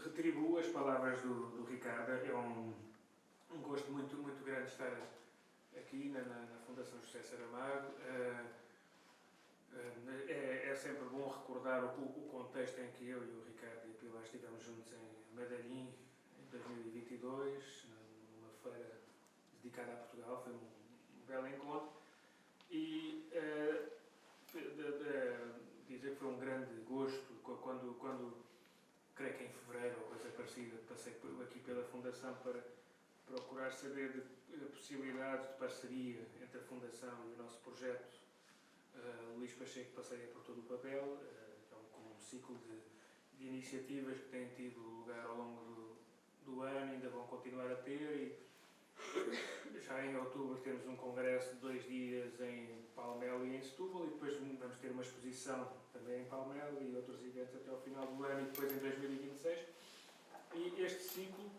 retribuo as palavras do Ricardo. É um gosto muito grande estar aqui na Fundação José Saramago. É sempre bom recordar o contexto em que eu e o Ricardo e a Pilar estivemos juntos em Medellín em 2022, numa feira dedicada a Portugal. Foi um belo encontro e dizer que foi um grande gosto quando creio que em fevereiro ou coisa parecida, passei aqui pela Fundação para procurar saber de possibilidades de parceria entre a Fundação e o nosso projeto Luís Pacheco Passeia por todo o papel, com um ciclo de iniciativas que têm tido lugar ao longo do ano, ainda vão continuar a ter, e já em outubro temos um congresso de 2 dias em Palmelo e em Setúbal, e depois vamos ter uma exposição também em Palmelo e outros eventos até ao final do ano e depois em 2026. E este ciclo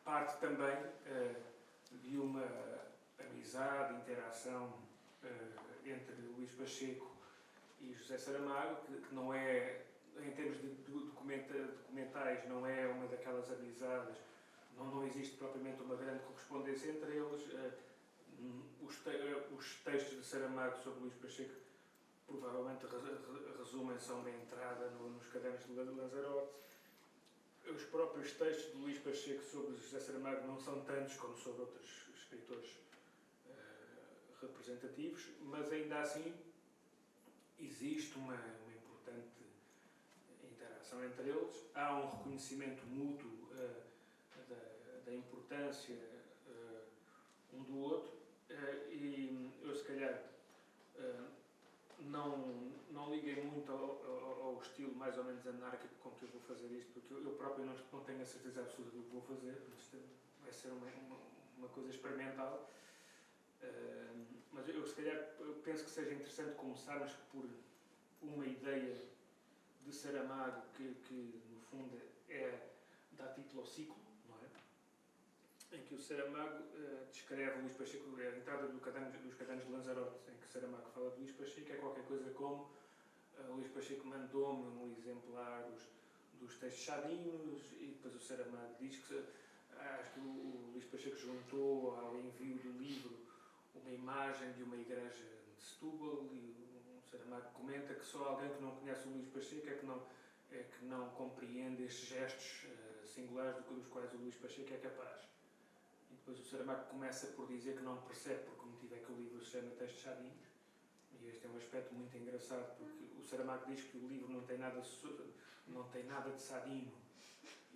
parte também de uma amizade, interação entre Luís Pacheco e José Saramago, que não é, em termos de documentais, não é uma daquelas amizades, não existe propriamente uma grande correspondência entre eles. Os textos de Saramago sobre Luís Pacheco provavelmente resumem-se a uma entrada nos cadernos de Lanzarote. Os próprios textos de Luís Pacheco sobre José Saramago não são tantos como sobre outros escritores representativos, mas ainda assim existe uma importante interação entre eles. Há um reconhecimento mútuo da importância um do outro, e eu se calhar não liguei muito ao estilo mais ou menos anárquico com que eu vou fazer isto, porque eu próprio não tenho a certeza absoluta do que vou fazer. Isto vai ser uma coisa experimental, mas eu se calhar penso que seja interessante começarmos por uma ideia de Saramago que no fundo dá título ao ciclo, não é? Em que o Saramago descreve Luís Pacheco, a entrada dos cadernos de Lanzarote, em que Saramago fala de Luís Pacheco, é qualquer coisa como Luís Pacheco mandou-me um exemplar dos textos chadinos, e depois o Saramago diz que acho que o Luís Pacheco juntou ao envio do livro uma imagem de uma igreja de Setúbal, e o Saramago comenta que só alguém que não conhece o Luís Pacheco é que não compreende estes gestos singulares dos quais o Luís Pacheco é capaz. E depois o Saramago começa por dizer que não percebe por que motivo é que o livro se chama Textos Chadinos, e este é um aspecto muito engraçado, porque o Saramago diz que o livro não tem nada de sadino,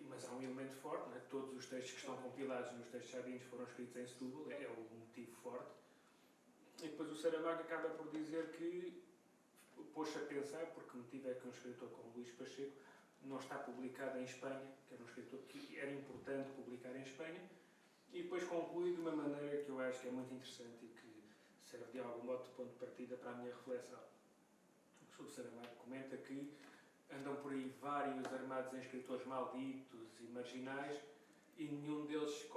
mas há um elemento forte, não é? Todos os textos que estão compilados nos Textos Chadinos foram escritos em Setúbal, é o motivo forte. E depois o Saramago acaba por dizer que pôs-se a pensar por que motivo é que um escritor como Luís Pacheco não está publicado em Espanha, que era um escritor que era importante publicar em Espanha, e depois conclui de uma maneira que eu acho que é muito interessante e que serve de algum modo de ponto de partida para a minha reflexão. O Saramago comenta que andam por aí vários armados em escritores malditos e marginais, e nenhum deles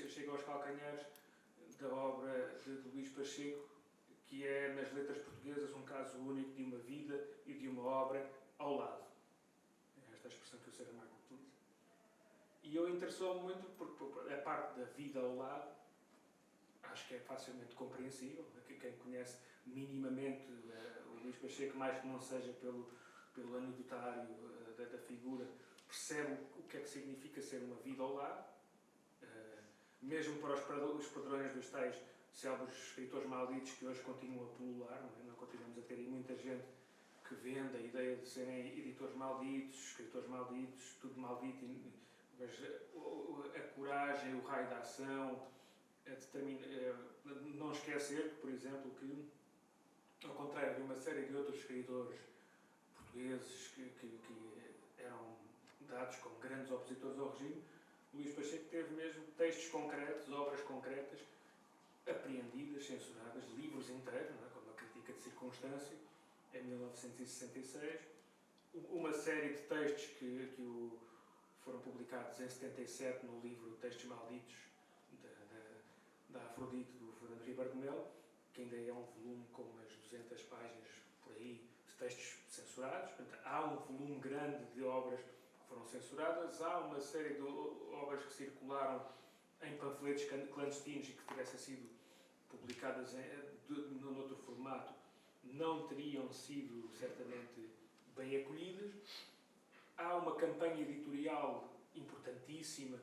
chega aos calcanhares da obra de Luís Pacheco, que é, nas letras portuguesas, um caso único de uma vida e de uma obra ao lado. É esta a expressão que o Saramago utiliza. E eu interessou-me muito porque a parte da vida ao lado acho que é facilmente compreensível. Quem conhece minimamente o Luís Pacheco, mais que não seja pelo anedotário da figura, percebe o que é que significa ser uma vida ao lado, mesmo para os padrões dos tais célebres escritores malditos que hoje continuam a pulular, não continuamos a ter aí muita gente que vende a ideia de serem editores malditos, escritores malditos, tudo maldito, mas a coragem, o raio da ação, não esquecer, por exemplo, que, ao contrário de uma série de outros escritores portugueses que eram dados como grandes opositores ao regime, Luís Pacheco teve mesmo textos concretos, obras concretas, apreendidas, censuradas, livros inteiros, não é? Como a Crítica de Circunstância, em 1966, uma série de textos que foram publicados em 77 no livro Textos Malditos, da Afrodite, do Fernando Ribeiro de Melo, que ainda é um volume com umas 200 páginas por aí, de textos censurados censurados. Portanto, há um volume grande de obras que foram censuradas, há uma série de obras que circularam em panfletos clandestinos e que tivessem sido publicadas num outro formato, não teriam sido certamente bem acolhidas. Há uma campanha editorial importantíssima,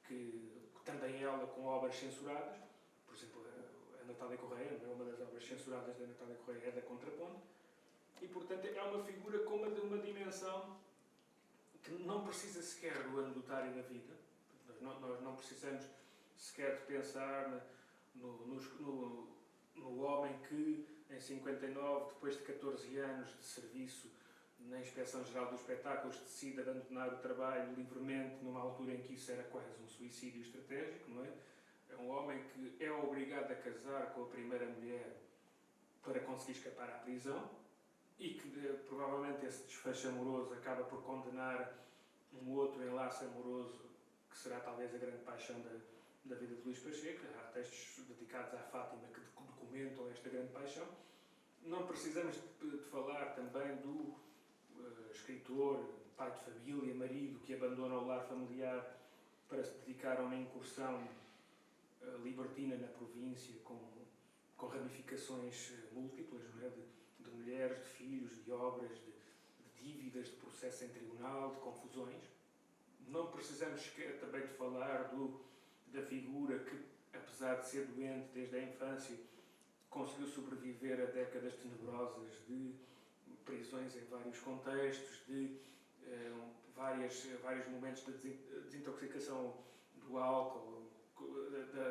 que também ela com obras censuradas. Por exemplo, a Natália Correia, uma das obras censuradas da Natália Correia é da Contraponto, e portanto é uma figura com uma dimensão que não precisa sequer do anedotário da vida. Nós não precisamos sequer de pensar no homem que em 59, depois de 14 anos de serviço na Inspeção-Geral dos Espetáculos, decide abandonar o trabalho livremente numa altura em que isso era quase um suicídio estratégico, não é? É um homem que é obrigado a casar com a primeira mulher para conseguir escapar à prisão e que provavelmente esse desfecho amoroso acaba por condenar um outro enlace amoroso que será talvez a grande paixão da vida de Luís Pacheco. Há textos dedicados à Fátima que documentam esta grande paixão. Não precisamos de falar também do escritor, pai de família, marido, que abandona o lar familiar para se dedicar a uma incursão libertina na província, com ramificações múltiplas, não é? de mulheres, de filhos, de obras, de dívidas, de processo em tribunal, de confusões. Não precisamos também de falar da figura que, apesar de ser doente desde a infância, conseguiu sobreviver a décadas tenebrosas de prisões em vários contextos, de vários momentos de desintoxicação do álcool.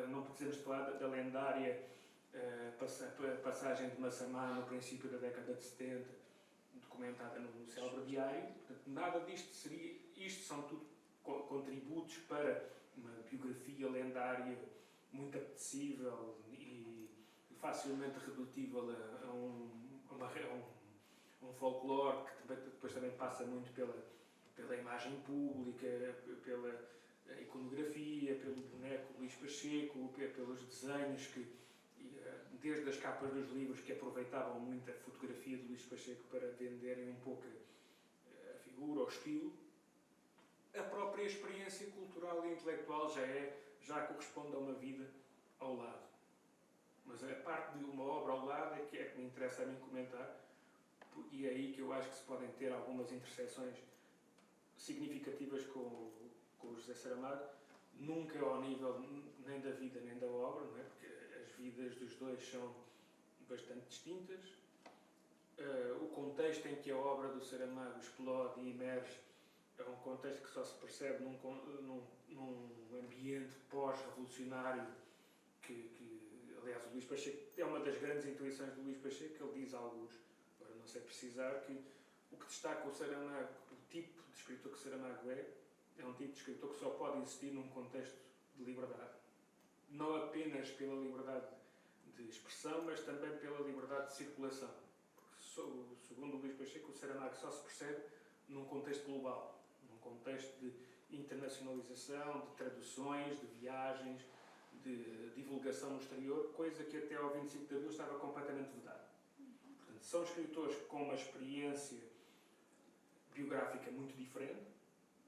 Não precisamos falar da lendária passagem de Massamá no princípio da década de 70, documentada no célebre diário. Portanto, nada disto seria... Isto são tudo contributos para uma biografia lendária muito apetecível e facilmente redutível a um folclore que depois também passa muito pela imagem pública, pela iconografia, pelo boneco Luís Pacheco, pelos desenhos que, desde as capas dos livros, que aproveitavam muito a fotografia de Luís Pacheco para venderem um pouco a figura, o estilo. A própria experiência cultural e intelectual já corresponde a uma vida ao lado. Mas a parte de uma obra ao lado é que me interessa a mim comentar, e é aí que eu acho que se podem ter algumas interseções significativas com o José Saramago, nunca ao nível nem da vida nem da obra, não é? Porque as vidas dos dois são bastante distintas. O contexto em que a obra do Saramago explode e emerge é um contexto que só se percebe num ambiente pós-revolucionário aliás, o Luís Pacheco é uma das grandes intuições do Luís Pacheco, que ele diz a alguns, para não sei precisar, que o que destaca o Saramago, o tipo de escritor que Saramago é um tipo de escritor que só pode existir num contexto de liberdade. Não apenas pela liberdade de expressão, mas também pela liberdade de circulação. Porque, segundo o Luís Pacheco, o Saramago só se percebe num contexto global, num contexto de internacionalização, de traduções, de viagens, de divulgação no exterior, coisa que até ao 25 de abril estava completamente vedada. Portanto, são escritores com uma experiência biográfica muito diferente,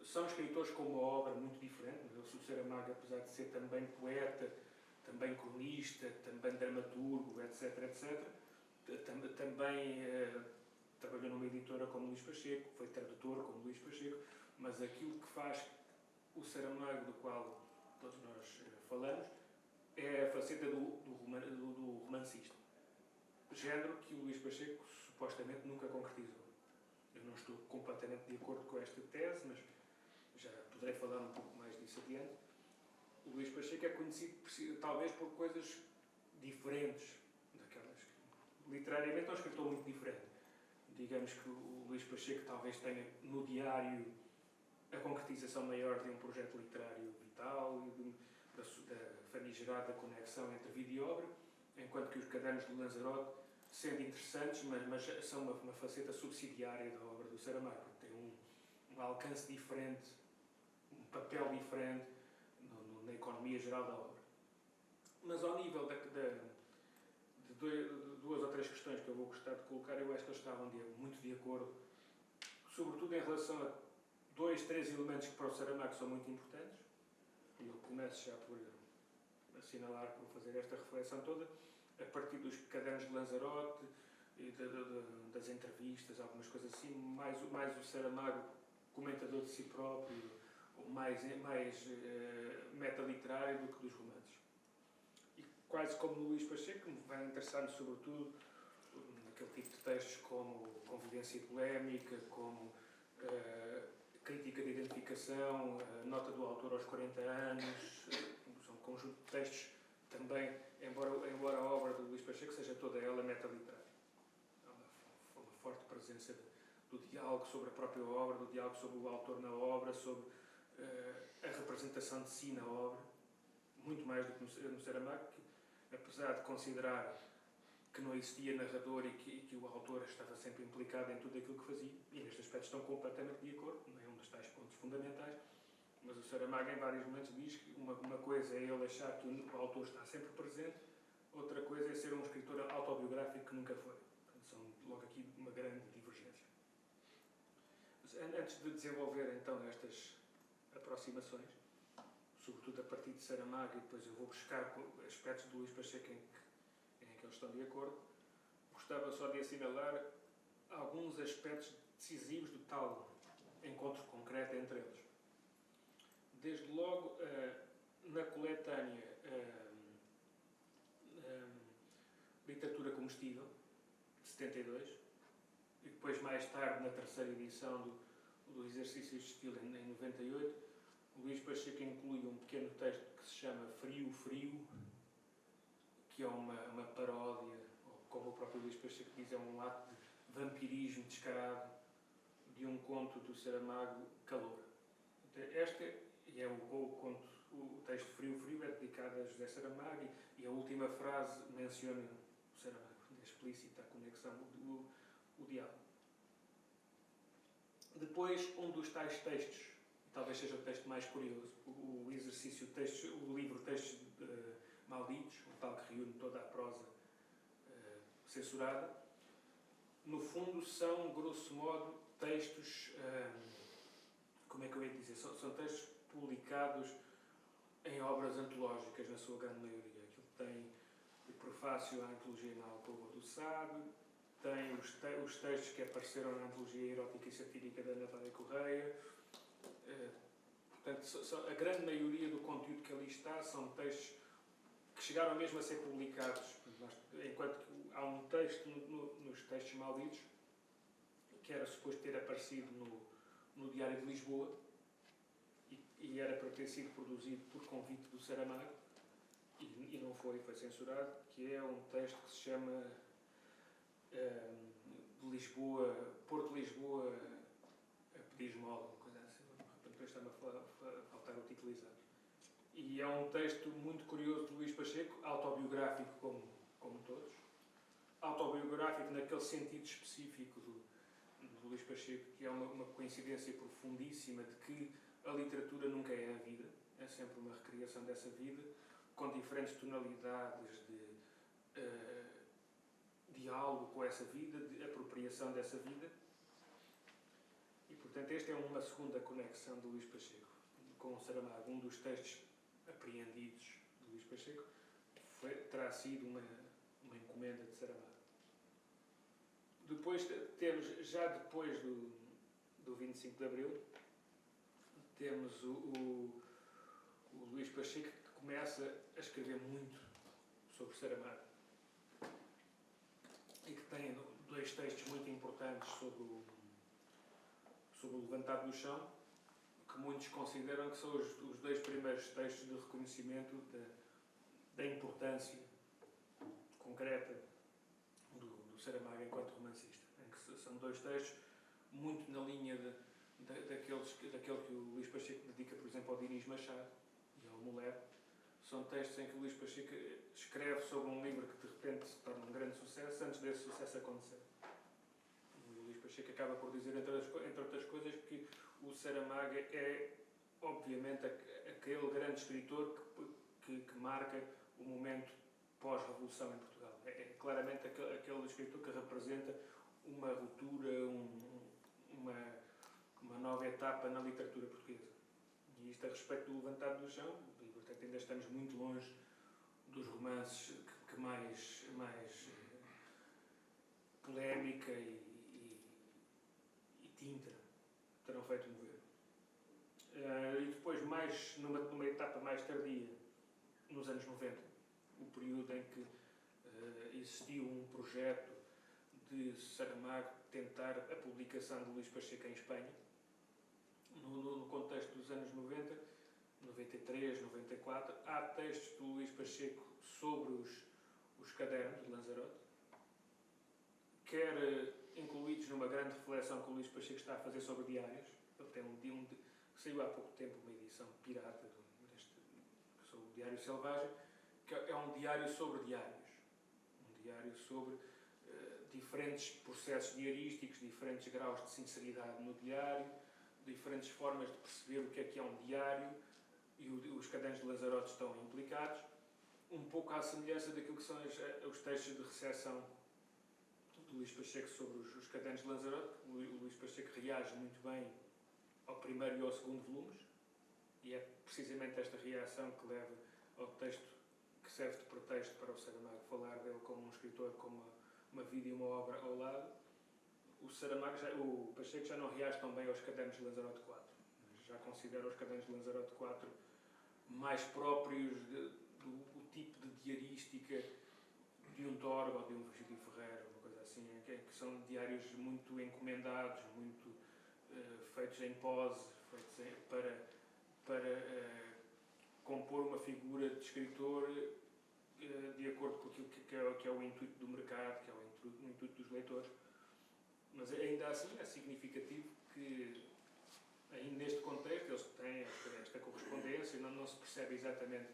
são escritores com uma obra muito diferente. O Saramago, apesar de ser também poeta, também cronista, também dramaturgo, etc., também trabalhou numa editora como Luís Pacheco, foi tradutor como Luís Pacheco, mas aquilo que faz o Saramago, do qual todos nós falamos, é a faceta do romancista. Género que o Luís Pacheco supostamente nunca concretizou. Eu não estou completamente de acordo com esta tese, mas já poderei falar um pouco mais disso adiante. O Luís Pacheco é conhecido talvez por coisas diferentes daquelas. Literariamente é um escritor muito diferente. Digamos que o Luís Pacheco talvez tenha no diário a concretização maior de um projeto literário vital e da famigerada conexão entre vida e obra, enquanto que os cadernos do Lanzarote, sendo interessantes, mas são uma faceta subsidiária da obra do Saramago. Tem um alcance diferente, um papel diferente na economia geral da obra. Mas ao nível de duas ou três questões que eu vou gostar de colocar, eu acho que eles estavam muito de acordo sobretudo em relação a 2, 3 elementos que para o Saramago são muito importantes. E eu começo já por assinalar, por fazer esta reflexão toda, a partir dos cadernos de Lanzarote e das entrevistas, algumas coisas assim, mais o Saramago comentador de si próprio, mais metaliterário do que dos romances. E quase como no Luís Pacheco, me vai interessar sobretudo naquele tipo de textos como Convivência Polémica, como Crítica de Identificação, Nota do Autor aos 40 anos, são um conjunto de textos também, embora a obra do Luís Pacheco seja toda ela metaliterária. Há uma forte presença do diálogo sobre a própria obra, do diálogo sobre o autor na obra, sobre a representação de si na obra, muito mais do que no Saramago, que apesar de considerar que não existia narrador e que o autor estava sempre implicado em tudo aquilo que fazia, e neste aspecto estão completamente de acordo, não é um dos tais pontos fundamentais, mas o Saramago em vários momentos diz que uma coisa é ele achar que o autor está sempre presente, outra coisa é ser um escritor autobiográfico que nunca foi. Portanto, são logo aqui uma grande divergência. Mas, antes de desenvolver então estas aproximações, sobretudo a partir de Saramago, e depois eu vou buscar aspectos do Luís Pacheco em que eles estão de acordo, gostava só de assinalar alguns aspectos decisivos do tal encontro concreto entre eles. Desde logo, na coletânea Literatura Comestível, de 72, e depois mais tarde na terceira edição do Exercícios de Estilo, em 98, o Luís Pacheco inclui um pequeno texto que se chama Frio, Frio, que é uma paródia, ou como o próprio Luís Pacheco diz, é um ato de vampirismo descarado de um conto do Saramago, Calor. Este é o texto Frio, Frio é dedicado a José Saramago e a última frase menciona o Saramago, explícita a conexão, o diálogo. Depois, um dos tais textos, talvez seja o texto mais curioso, o exercício, o livro Textos Malditos, o tal que reúne toda a prosa censurada, no fundo são, grosso modo, textos, como é que eu ia dizer, são textos publicados em obras antológicas, na sua grande maioria. Aquilo tem o prefácio à antologia Na Alcova do Sábio, tem os textos que apareceram na antologia erótica e satírica da Natália Correia. Portanto, a grande maioria do conteúdo que ali está são textos que chegaram mesmo a ser publicados. Enquanto que há um texto nos Textos Malditos que era suposto ter aparecido no Diário de Lisboa e era para ter sido produzido por convite do Saramago e não foi censurado, que é um texto que se chama Porto de Lisboa a pedir esmola, uma coisa assim. Depois está-me a faltar o título exato. E é um texto muito curioso de Luís Pacheco, autobiográfico como todos. Autobiográfico naquele sentido específico do Luís Pacheco, que é uma coincidência profundíssima de que a literatura nunca é a vida, é sempre uma recriação dessa vida, com diferentes tonalidades de diálogo com essa vida, de apropriação dessa vida. E, portanto, esta é uma segunda conexão de Luís Pacheco com o Saramago. Um dos textos apreendidos de Luís Pacheco terá sido uma encomenda de Saramago. Depois temos, já depois do 25 de Abril, temos o Luís Pacheco, que começa a escrever muito sobre Saramago e que tem dois textos muito importantes sobre o Levantado do Chão, que muitos consideram que são os dois primeiros textos de reconhecimento da importância concreta do Saramago enquanto romancista, em que são dois textos muito na linha daquele que o Luís Pacheco dedica, por exemplo, ao Dinis Machado e ao Mulher. São textos em que o Luís Pacheco escreve sobre um livro que de repente se torna um grande sucesso antes desse sucesso acontecer. O Luís Pacheco acaba por dizer, entre outras coisas, que o Saramago é, obviamente, aquele grande escritor que marca o momento pós-revolução em Portugal. É claramente aquele escritor que representa uma ruptura, uma nova etapa na literatura portuguesa. E isto a respeito do Levantado do Chão, e portanto ainda estamos muito longe dos romances que mais polémica e tinta terão feito mover. E depois, numa etapa mais tardia, nos anos 90, o período em que existiu um projeto de Saramago tentar a publicação de Luís Pacheco em Espanha, no contexto dos anos 90, 93, 94, há textos do Luís Pacheco sobre os cadernos de Lanzarote, quer incluídos numa grande reflexão que o Luís Pacheco está a fazer sobre diários. Ele tem que saiu há pouco tempo uma edição pirata sobre o Diário Selvagem, que é um diário sobre diários. Um diário sobre diferentes processos diarísticos, diferentes graus de sinceridade no diário, diferentes formas de perceber o que é um diário, e os cadernos de Lanzarote estão implicados, um pouco à semelhança daquilo que são os textos de recepção do Luís Pacheco sobre os cadernos de Lanzarote. O Luís Pacheco reage muito bem ao primeiro e ao segundo volumes, e é precisamente esta reação que leva ao texto que serve de pretexto para o Saramago falar dele como um escritor, como uma vida e uma obra ao lado. O Pacheco já não reage tão bem aos cadernos de Lanzarote 4. Já considera os cadernos de Lanzarote 4 mais próprios do tipo de diarística de um Torga ou de um Virgílio Ferreira, uma coisa assim, que são diários muito encomendados, muito feitos em pose, feitos para compor uma figura de escritor de acordo com aquilo que é o intuito do mercado, que é o intuito dos leitores. Mas ainda assim é significativo que, ainda neste contexto, eles têm esta correspondência, não se percebe exatamente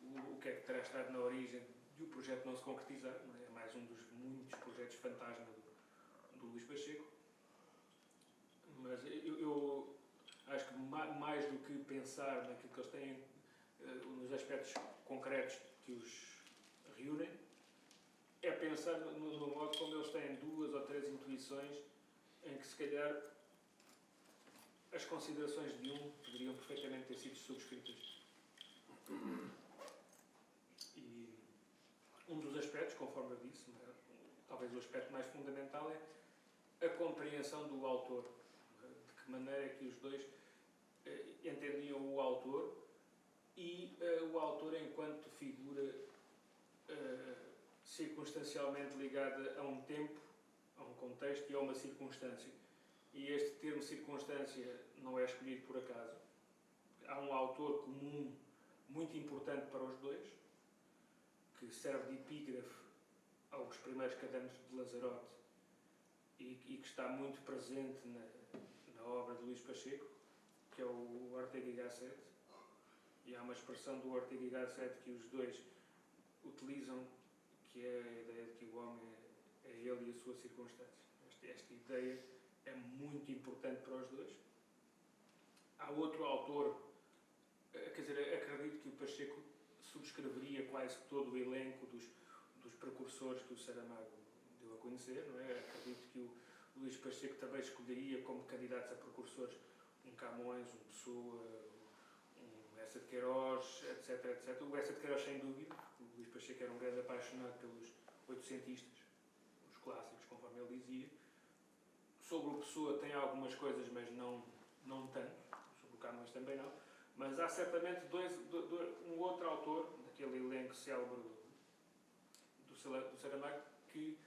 o que é que terá estado na origem de o projeto não se concretizar. Não é? É mais um dos muitos projetos fantasma do Luís Pacheco. Mas eu acho que mais do que pensar naquilo que eles têm, nos aspectos concretos que os reúnem, é pensar no modo como eles têm 2 ou 3 intuições em que, se calhar, as considerações de um poderiam perfeitamente ter sido subscritas. E um dos aspectos, conforme eu disse, talvez o aspecto mais fundamental, é a compreensão do autor. De que maneira é que os dois entendiam o autor e o autor enquanto figura circunstancialmente ligada a um tempo, a um contexto e a uma circunstância. E este termo circunstância não é escolhido por acaso. Há um autor comum muito importante para os dois, que serve de epígrafe aos primeiros cadernos de Lanzarote e que está muito presente na obra de Luís Pacheco, que é o Ortega y Gasset. E há uma expressão do Ortega y Gasset que os dois utilizam, que é a ideia de que o homem é ele e a sua circunstância. Esta ideia é muito importante para os dois. Há outro autor, quer dizer, acredito que o Pacheco subscreveria quase todo o elenco dos precursores que o Saramago deu a conhecer, não é? Acredito que o Luís Pacheco também escolheria como candidatos a precursores um Camões, um Pessoa, um Eça de Queiroz, etc, etc. O Eça de Queiroz, sem dúvida. O Luís Pacheco era um grande apaixonado pelos oitocentistas, os clássicos, conforme ele dizia. Sobre o Pessoa tem algumas coisas, mas não tanto. Sobre o Camões também não. Mas há certamente um outro autor, daquele elenco célebre do Saramago, que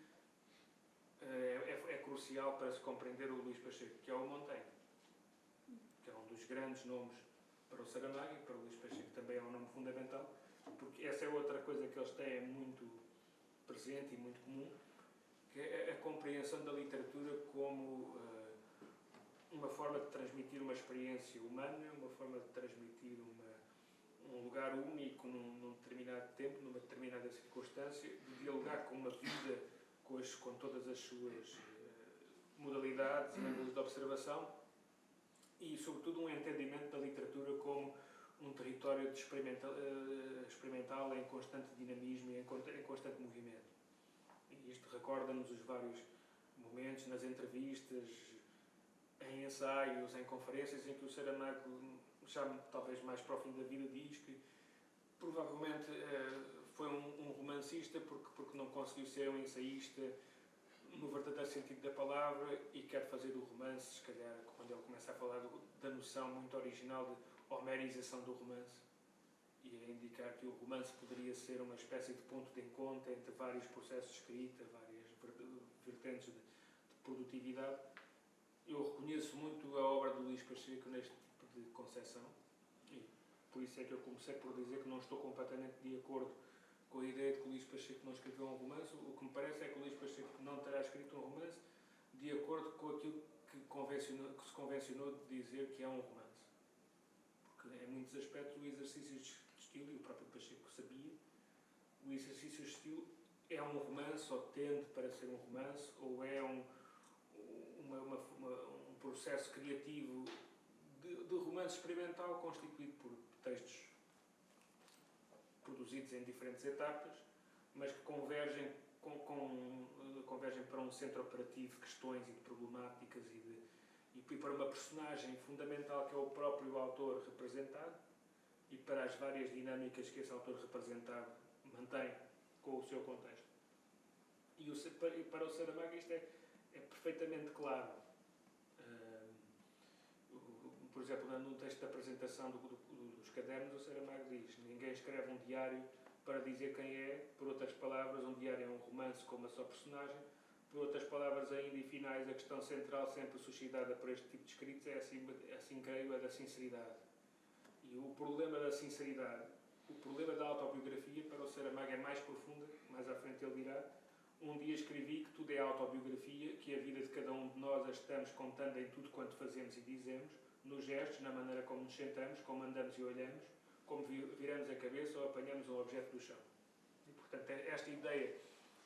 é crucial para se compreender o Luís Pacheco, que é o Montaigne, que é um dos grandes nomes para o Saramago, e para o Luís Pacheco também é um nome fundamental, porque essa é outra coisa que eles têm muito presente e muito comum, que é a compreensão da literatura como uma forma de transmitir uma experiência humana, uma forma de transmitir um lugar único num determinado tempo, numa determinada circunstância, de dialogar com uma vida com todas as suas modalidades e ângulos de observação, e sobretudo um entendimento da literatura como um território experimental em constante dinamismo e em constante movimento. E isto recorda-nos os vários momentos nas entrevistas em ensaios, em conferências, em que o Saramago, já talvez mais para o fim da vida, diz que provavelmente foi um romancista porque não conseguiu ser um ensaísta no verdadeiro sentido da palavra e quer fazer do romance, se calhar, quando ele começa a falar da noção muito original de homerização do romance, e a indicar que o romance poderia ser uma espécie de ponto de encontro entre vários processos de escrita, várias vertentes de produtividade. Eu reconheço muito a obra do Luís Pacheco neste tipo de concepção, e por isso é que eu comecei por dizer que não estou completamente de acordo com a ideia de que o Luís Pacheco não escreveu um romance. O que me parece é que o Luís Pacheco não terá escrito um romance de acordo com aquilo que se convencionou de dizer que é um romance. Porque, em muitos aspectos, o exercício de estilo, e o próprio Pacheco sabia, o exercício de estilo é um romance, ou tende para ser um romance, ou é um processo criativo de romance experimental constituído por textos produzidos em diferentes etapas, mas que convergem para um centro operativo de questões e de problemáticas e para uma personagem fundamental que é o próprio autor representado e para as várias dinâmicas que esse autor representado mantém com o seu contexto. E para o Saramago isto é perfeitamente claro. Por exemplo, no texto de apresentação dos cadernos, o Saramago diz: ninguém escreve um diário para dizer quem é. Por outras palavras, um diário é um romance com uma só personagem. Por outras palavras ainda e finais, a questão central sempre suscitada por este tipo de escritos é, assim creio, a da sinceridade. E o problema da sinceridade, o problema da autobiografia, para o Saramago é mais profunda. Mais à frente ele dirá: um dia escrevi que tudo é autobiografia, que a vida de cada um de nós a estamos contando em tudo quanto fazemos e dizemos, nos gestos, na maneira como nos sentamos, como andamos e olhamos, como viramos a cabeça ou apanhamos um objeto do chão. E, portanto, esta ideia,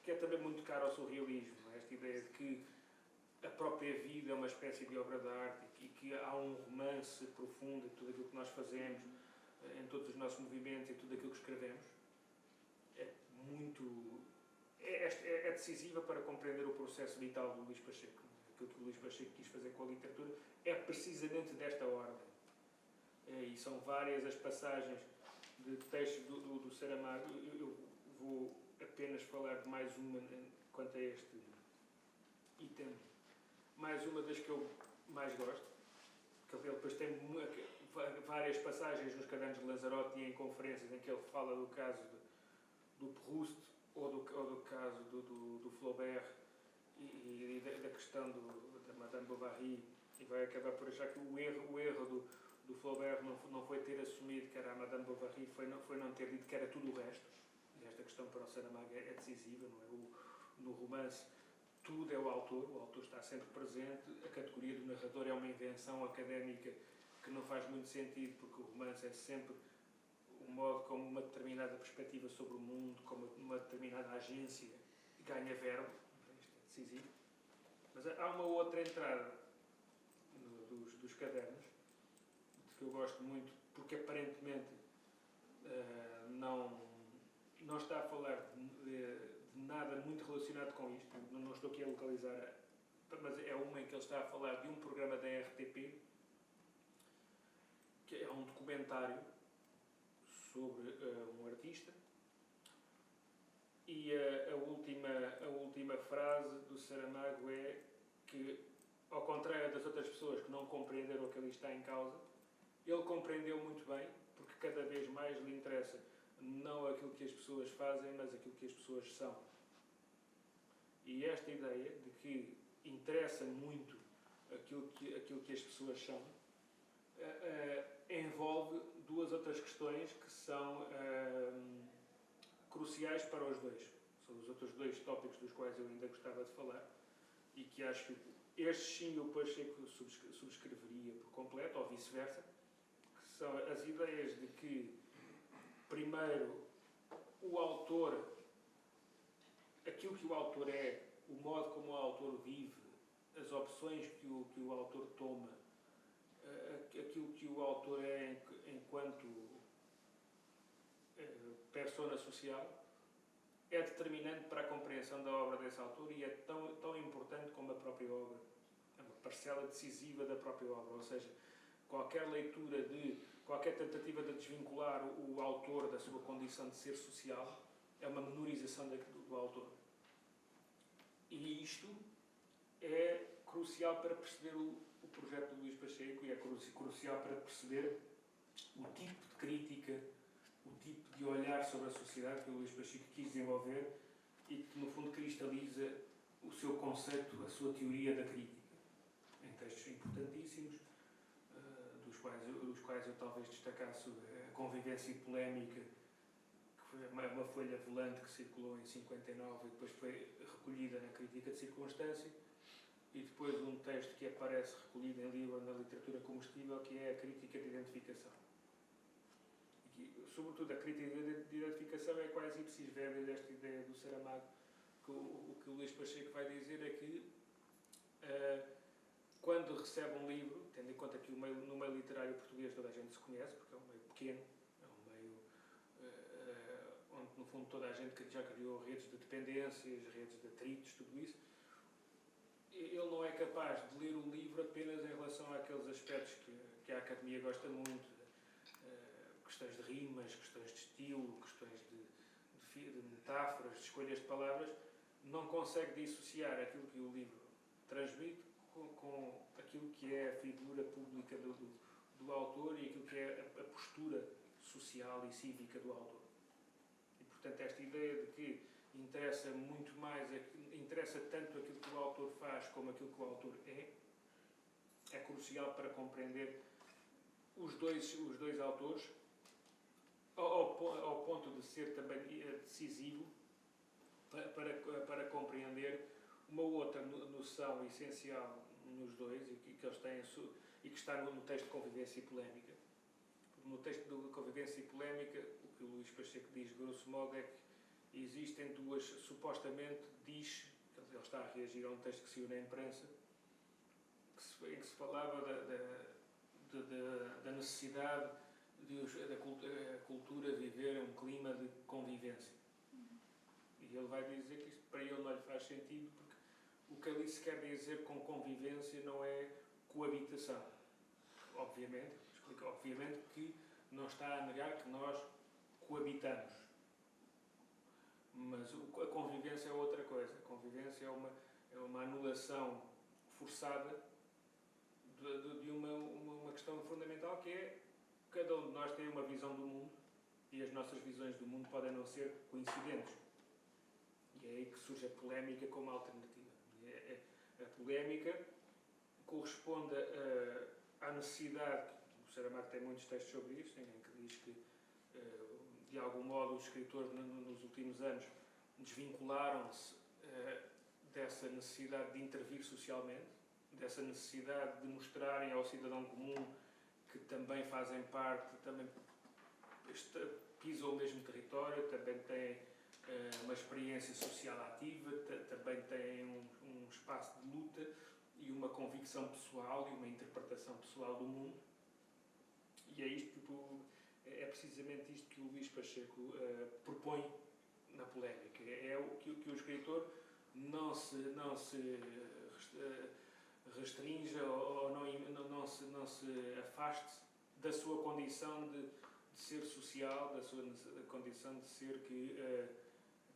que é também muito cara ao surrealismo, esta ideia de que a própria vida é uma espécie de obra de arte e que há um romance profundo em tudo aquilo que nós fazemos, em todos os nossos movimentos e tudo aquilo que escrevemos, é decisiva para compreender o processo vital do Luís Pacheco. Aquilo que o Luís Pacheco quis fazer com a literatura é precisamente desta ordem. E são várias as passagens de textos do Saramago. Eu vou apenas falar de mais uma quanto a este item. Mais uma das que eu mais gosto, que ele depois tem várias passagens nos cadernos de Lanzarote e em conferências em que ele fala do caso do Proust ou do caso do Flaubert e da questão da Madame Bovary, e vai acabar por achar que o erro do Flaubert não foi ter assumido que era a Madame Bovary, foi não ter dito que era tudo o resto. E esta questão para o Saramago é decisiva, não é? No romance tudo é o autor está sempre presente, a categoria do narrador é uma invenção académica que não faz muito sentido, porque o romance é sempre o modo como uma determinada perspectiva sobre o mundo, como uma determinada agência ganha verbo. Isto é decisivo. Mas há uma outra entrada dos cadernos, que eu gosto muito, porque aparentemente não está a falar de nada muito relacionado com isto. Não estou aqui a localizar, mas é uma em que ele está a falar de um programa da RTP, que é um documentário sobre um artista, e a última frase do Saramago é que, ao contrário das outras pessoas que não compreenderam o que ali está em causa, ele compreendeu muito bem, porque cada vez mais lhe interessa não aquilo que as pessoas fazem, mas aquilo que as pessoas são. E esta ideia de que interessa muito aquilo que as pessoas são envolve duas outras questões que são cruciais para os dois. São os outros dois tópicos dos quais eu ainda gostava de falar e que acho que estes sim eu Pacheco subscreveria por completo, ou vice-versa, que são as ideias de que, primeiro, o autor, aquilo que o autor é, o modo como o autor vive, as opções que o autor toma, aquilo que o autor é enquanto persona social, é determinante para a compreensão da obra desse autor e é tão importante como a própria obra. parcela decisiva da própria obra, ou seja, qualquer leitura qualquer tentativa de desvincular o autor da sua condição de ser social é uma menorização do autor. E isto é crucial para perceber o projeto do Luís Pacheco e é crucial para perceber o tipo de crítica, o tipo de olhar sobre a sociedade que o Luís Pacheco quis desenvolver e que, no fundo, cristaliza o seu conceito, a sua teoria da crítica, em textos importantíssimos, dos quais eu talvez destacasse a Convivência e Polémica, que foi uma folha volante que circulou em 59 e depois foi recolhida na Crítica de Circunstância, e depois um texto que aparece recolhido em livro na literatura comestível, que é a Crítica de Identificação. E, sobretudo, a crítica de identificação é quase ipsis verbis desta ideia do Saramago, que o que o Luís Pacheco vai dizer é que quando recebe um livro, tendo em conta que no meio literário português toda a gente se conhece, porque é um meio pequeno, é um meio onde no fundo toda a gente já criou redes de dependências, redes de atritos, tudo isso, ele não é capaz de ler o livro apenas em relação àqueles aspectos que a Academia gosta muito, questões de rimas, questões de estilo, questões de metáforas, de escolhas de palavras. Não consegue dissociar aquilo que o livro transmite com aquilo que é a figura pública do autor e aquilo que é a postura social e cívica do autor. E, portanto, esta ideia de que interessa tanto aquilo que o autor faz como aquilo que o autor é crucial para compreender os dois autores, ao ponto de ser também decisivo para compreender uma outra noção essencial nos dois e que eles têm e que está no texto de Convivência e Polémica. No texto de Convivência e Polémica, o que o Luís Pacheco diz, grosso modo, é que existem duas, supostamente, ele está a reagir a um texto que saiu na imprensa, em que se falava da necessidade da cultura viver um clima de convivência. E ele vai dizer que isto para ele não lhe faz sentido, porque o que ali se quer dizer com convivência não é coabitação. Obviamente que não está a negar que nós coabitamos. Mas a convivência é outra coisa. A convivência é uma anulação forçada de uma questão fundamental, que é cada um de nós tem uma visão do mundo e as nossas visões do mundo podem não ser coincidentes. E é aí que surge a polémica como alternativa. A polémica corresponde à necessidade, o Saramago tem muitos textos sobre isso, em que diz que, de algum modo, os escritores nos últimos anos desvincularam-se dessa necessidade de intervir socialmente, dessa necessidade de mostrarem ao cidadão comum que também fazem parte, também pisam o mesmo território, também têm uma experiência social ativa, também têm um espaço de luta e uma convicção pessoal e uma interpretação pessoal do mundo. E é precisamente isto que o Luís Pacheco propõe na polémica. É o que o escritor não se restrinja ou não se afaste da sua condição de ser social, da sua condição de ser que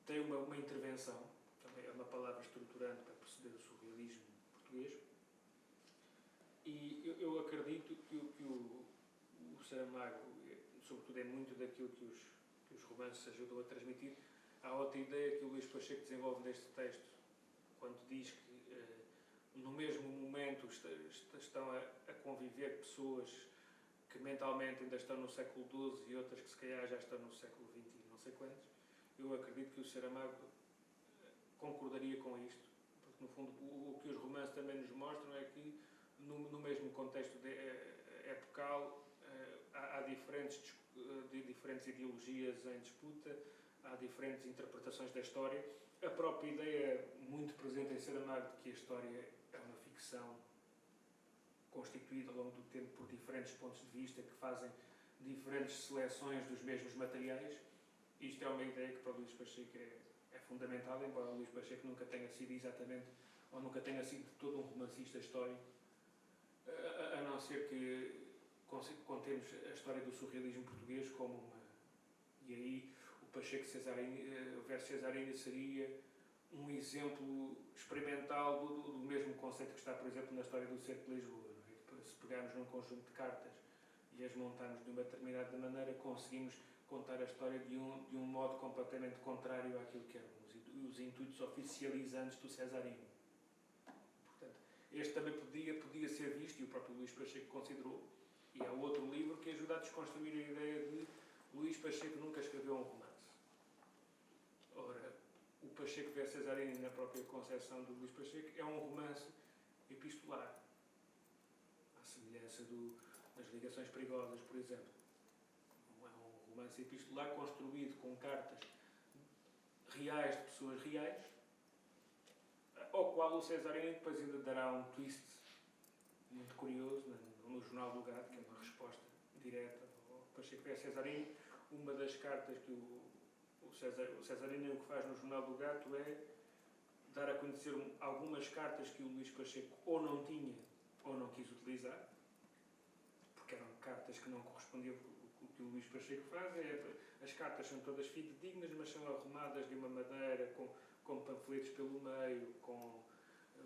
tem uma intervenção, também é uma palavra estruturante para perceber o surrealismo português. E eu acredito que o Saramago, sobretudo, é muito daquilo que os romances ajudam a transmitir. Há outra ideia que o Luís Pacheco desenvolve neste texto, quando diz que no mesmo momento estão a conviver pessoas que mentalmente ainda estão no século XII e outras que se calhar já estão no século XX e não sei quantos. Eu acredito que o Saramago concordaria com isto, porque no fundo o que os romances também nos mostram é que no mesmo contexto epocal há diferentes ideologias em disputa, há diferentes interpretações da história. A própria ideia muito presente em Saramago de que a história é uma ficção constituída ao longo do tempo por diferentes pontos de vista que fazem diferentes seleções dos mesmos materiais. Isto é uma ideia que para o Luís Pacheco é fundamental, embora o Luís Pacheco nunca tenha sido exatamente, ou nunca tenha sido de todo um romancista histórico, a não ser que contemos a história do surrealismo português como uma... E aí o Pacheco Cesarini, o verso Cesarini seria um exemplo experimental do mesmo conceito que está, por exemplo, na história do Cerco de Lisboa. Não é? Se pegarmos num conjunto de cartas e as montarmos de uma determinada maneira, conseguimos contar a história de um modo completamente contrário àquilo que eram os intuitos oficializantes do Cesarini. Portanto, este também podia ser visto, e o próprio Luís Pacheco considerou, e é outro livro que ajuda a desconstruir a ideia de Luís Pacheco nunca escreveu um romance. Ora, o Pacheco vs Cesarini, na própria concepção do Luís Pacheco, é um romance epistolar, à semelhança das Ligações Perigosas, por exemplo. É um romance epistolar construído com cartas reais de pessoas reais, ao qual o Cesarini depois ainda dará um twist muito curioso no Jornal do Gato, que é uma resposta direta ao Pacheco vs Cesarini. Uma das cartas que o Cesarini o que faz no Jornal do Gato é dar a conhecer algumas cartas que o Luís Pacheco ou não tinha ou não quis utilizar, porque eram cartas que não correspondiam com o que o Luís Pacheco faz. As cartas são todas fidedignas, mas são arrumadas de uma maneira, com panfletos pelo meio, com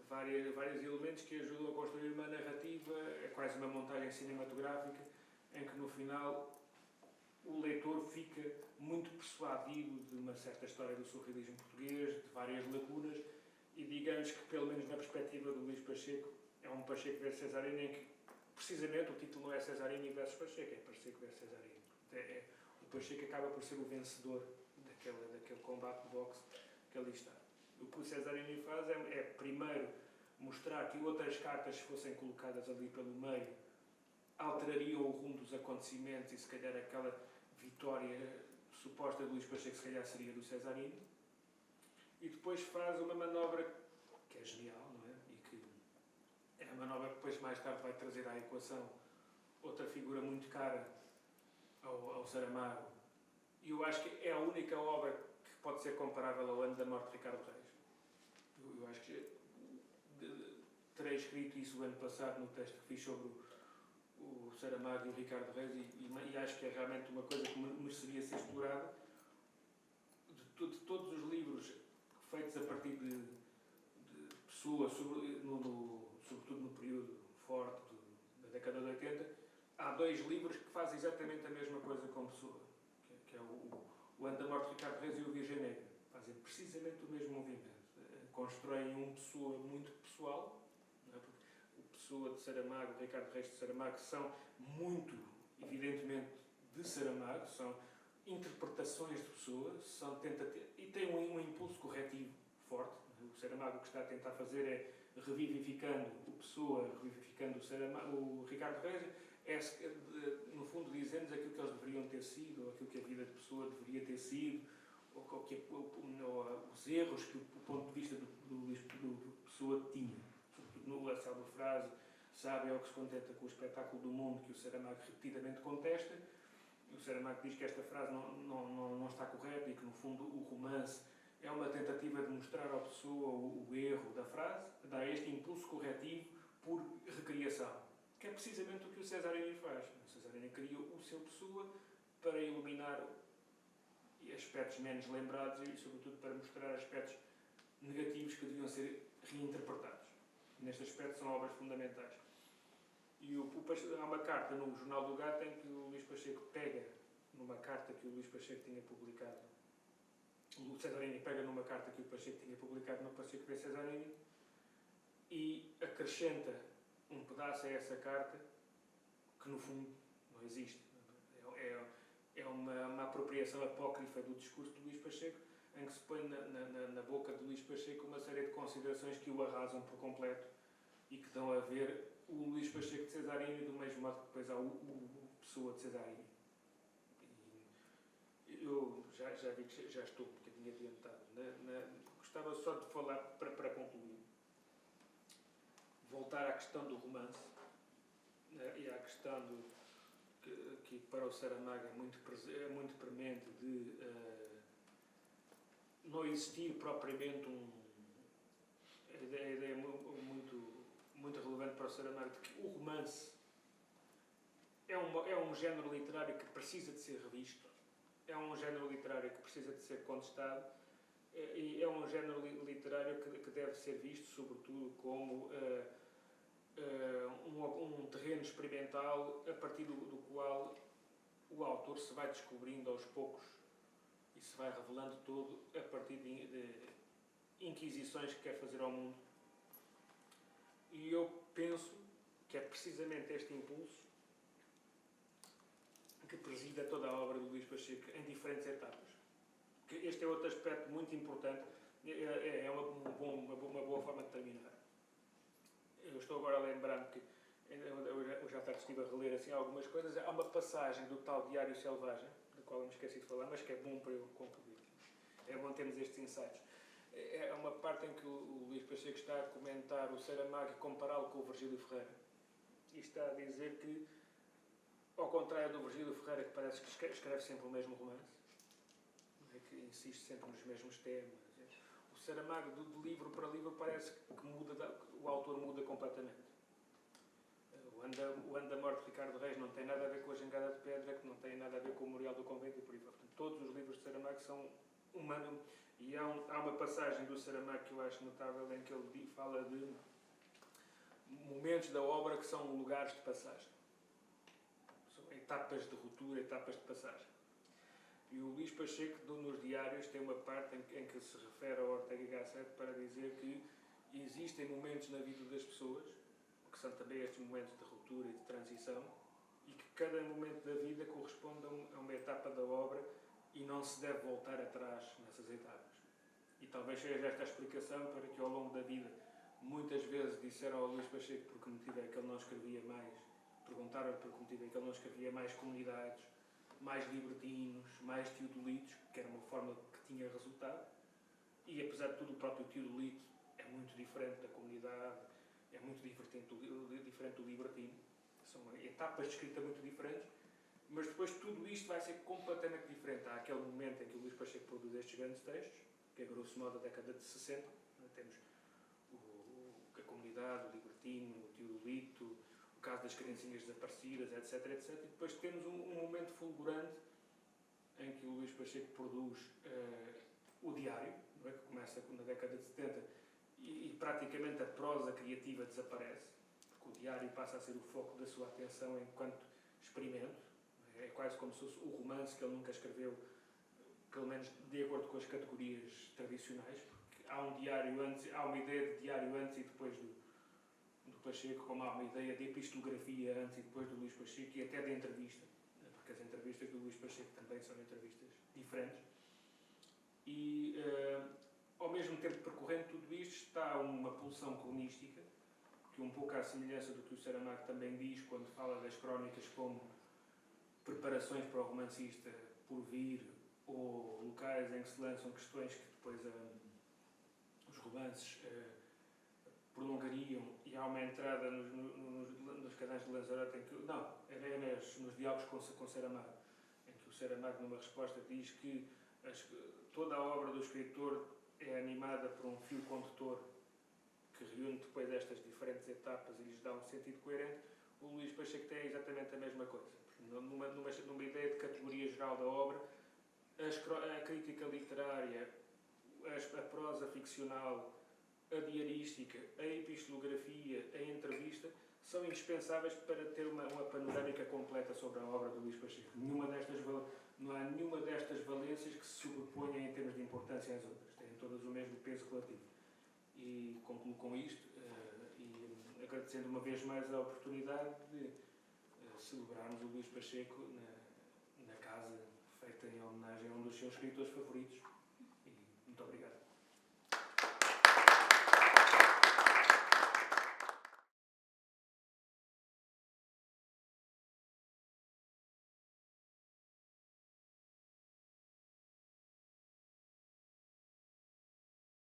vários elementos que ajudam a construir uma narrativa, é quase uma montagem cinematográfica, em que no final o leitor fica muito persuadido de uma certa história do surrealismo português, de várias lacunas, e digamos que, pelo menos na perspectiva do Luís Pacheco, é um Pacheco versus Cesarini, em que precisamente o título não é Cesarini versus Pacheco, é Pacheco versus Cesarini. O Pacheco acaba por ser o vencedor daquele combate de boxe que ali está. O que o Cesarini faz é primeiro mostrar que outras cartas, se fossem colocadas ali pelo meio, alterariam o rumo dos acontecimentos, e se calhar aquela vitória suposta de Luís Pacheco se calhar seria do Cesarini. E depois faz uma manobra que é genial, não é? E que é a manobra que depois mais tarde vai trazer à equação outra figura muito cara ao Saramago. E eu acho que é a única obra que pode ser comparável ao Ano da Morte de Ricardo Reis. Eu acho que terei escrito isso o ano passado no texto que fiz sobre o Saramago e o Ricardo Reis, e acho que é realmente uma coisa que mereceria ser explorada. De todos os livros feitos a partir de pessoas, sobretudo no período forte da década de 80, há dois livros que fazem exatamente a mesma coisa com Pessoa, que é o Ano da Morte de Ricardo Reis e o Virgem Negra. Fazem precisamente o mesmo movimento. Constroem um Pessoa muito pessoal, não é? Porque o Pessoa de Saramago, o Ricardo Reis de Saramago, são muito, evidentemente, de Saramago, são interpretações de Pessoa, e têm um impulso corretivo forte. O Saramago o que está a tentar fazer é revivificando o Pessoa, revivificando o Ricardo Reis, no fundo dizendo-nos aquilo que eles deveriam ter sido, ou aquilo que a vida de Pessoa deveria ter sido, ou os erros que o ponto de vista do Pessoa tinha. Sobretudo a célebre frase, sabe é o que se contenta com o espetáculo do mundo, que o Saramago repetidamente contesta. O Saramago diz que esta frase não está correta e que, no fundo, o romance é uma tentativa de mostrar à pessoa o erro da frase, dá este impulso corretivo por recriação, que é precisamente o que o Cesarini faz. O Cesarini cria o seu Pessoa para iluminar aspectos menos lembrados e, sobretudo, para mostrar aspectos negativos que deviam ser reinterpretados. Neste aspecto são obras fundamentais. E há uma carta no Jornal do Gato em que o Luís Pacheco pega numa carta que o Luís Pacheco tinha publicado. O Cesarini pega numa carta que o Pacheco tinha publicado no Pacheco vs Cesarini e acrescenta um pedaço a essa carta que, no fundo, não existe. É uma apropriação apócrifa do discurso de Luís Pacheco, em que se põe na boca de Luís Pacheco uma série de considerações que o arrasam por completo e que dão a ver o Luís Pacheco de Cesarini do mesmo modo que depois há o Pessoa de Cesarini. Eu já vi que já estou um bocadinho adiantado. Gostava só de falar, para concluir, voltar à questão do romance, e à questão que para o Saramago é muito premente de não existir propriamente a ideia muito relevante para o Saramago, de que o romance é um género literário que precisa de ser revisto, é um género literário que precisa de ser contestado, e é um género literário que deve ser visto, sobretudo, como um terreno experimental a partir do qual o autor se vai descobrindo aos poucos e se vai revelando todo a partir de inquisições que quer fazer ao mundo. E eu penso que é precisamente este impulso que presida toda a obra do Luís Pacheco em diferentes etapas. Que este é outro aspecto muito importante, é uma boa forma de terminar. Eu estou agora a lembrar-me que eu já estive a reler assim algumas coisas. Há uma passagem do tal Diário Selvagem, da qual eu me esqueci de falar, mas que é bom para eu concluir. É bom termos estes insights. É uma parte em que o Luís Pacheco está a comentar o Saramago e compará-lo com o Virgílio Ferreira. E está a dizer que, ao contrário do Virgílio Ferreira, que parece que escreve sempre o mesmo romance, que insiste sempre nos mesmos temas, o Saramago, de livro para livro, parece que o autor muda completamente. O Ano da Morte de Ricardo Reis não tem nada a ver com a Jangada de Pedra, que não tem nada a ver com o Memorial do Convento e por aí vai. Todos os livros de Saramago são e há uma passagem do Saramago que eu acho notável, em que ele fala de momentos da obra que são lugares de passagem. São etapas de ruptura, etapas de passagem. E o Luís Pacheco, nos diários, tem uma parte em que se refere ao Ortega y Gasset para dizer que existem momentos na vida das pessoas, que são também estes momentos de ruptura e de transição, e que cada momento da vida corresponde a uma etapa da obra e não se deve voltar atrás nessas etapas. E talvez seja esta a explicação para que ao longo da vida muitas vezes disseram ao Luís Pacheco por que motivo é que ele não escrevia mais, perguntaram-lhe por que motivo é que ele não escrevia mais comunidades, mais libertinos, mais teodolitos, que era uma forma que tinha resultado. E apesar de tudo, o próprio teodolito é muito diferente da comunidade, é muito diferente do libertino. São etapas de escrita muito diferentes, mas depois tudo isto vai ser completamente diferente. Há aquele momento em que o Luís Pacheco produz estes grandes textos, que é grosso modo a década de 60, temos a comunidade, o libertino, o teodolito, o caso das criancinhas desaparecidas, etc, etc. E depois temos um momento fulgurante em que o Luís Pacheco produz o diário, não é? Que começa na década de 70 e praticamente a prosa criativa desaparece, porque o diário passa a ser o foco da sua atenção enquanto experimento. É quase como se fosse o romance que ele nunca escreveu, pelo menos de acordo com as categorias tradicionais, porque há um diário antes, há uma ideia de diário antes e depois do Pacheco, como há uma ideia de epistolografia antes e depois do Luís Pacheco, e até de entrevista, porque as entrevistas do Luís Pacheco também são entrevistas diferentes. E ao mesmo tempo percorrendo tudo isto está uma pulsão cronística, que um pouco à semelhança do que o Saramago também diz quando fala das crónicas como preparações para o romancista por vir, ou locais em que se lançam questões que depois os romances prolongariam, e há uma entrada nos canais de Lanzarote em que, não, era nos diálogos com Saramago, em que o Saramago numa resposta diz que toda a obra do escritor é animada por um fio condutor que reúne depois estas diferentes etapas e lhes dá um sentido coerente. O Luís Pacheco tem exatamente a mesma coisa. Numa ideia de categoria geral da obra, a crítica literária, a prosa ficcional, a diarística, a epistolografia, a entrevista, são indispensáveis para ter uma panorâmica completa sobre a obra do Luís Pacheco. Não há nenhuma destas valências que se sobreponha em termos de importância às outras. Têm todas o mesmo peso relativo. E concluo com isto, e agradecendo uma vez mais a oportunidade de celebrarmos o Luís Pacheco na casa feita em homenagem a um dos seus escritores favoritos. E muito obrigado.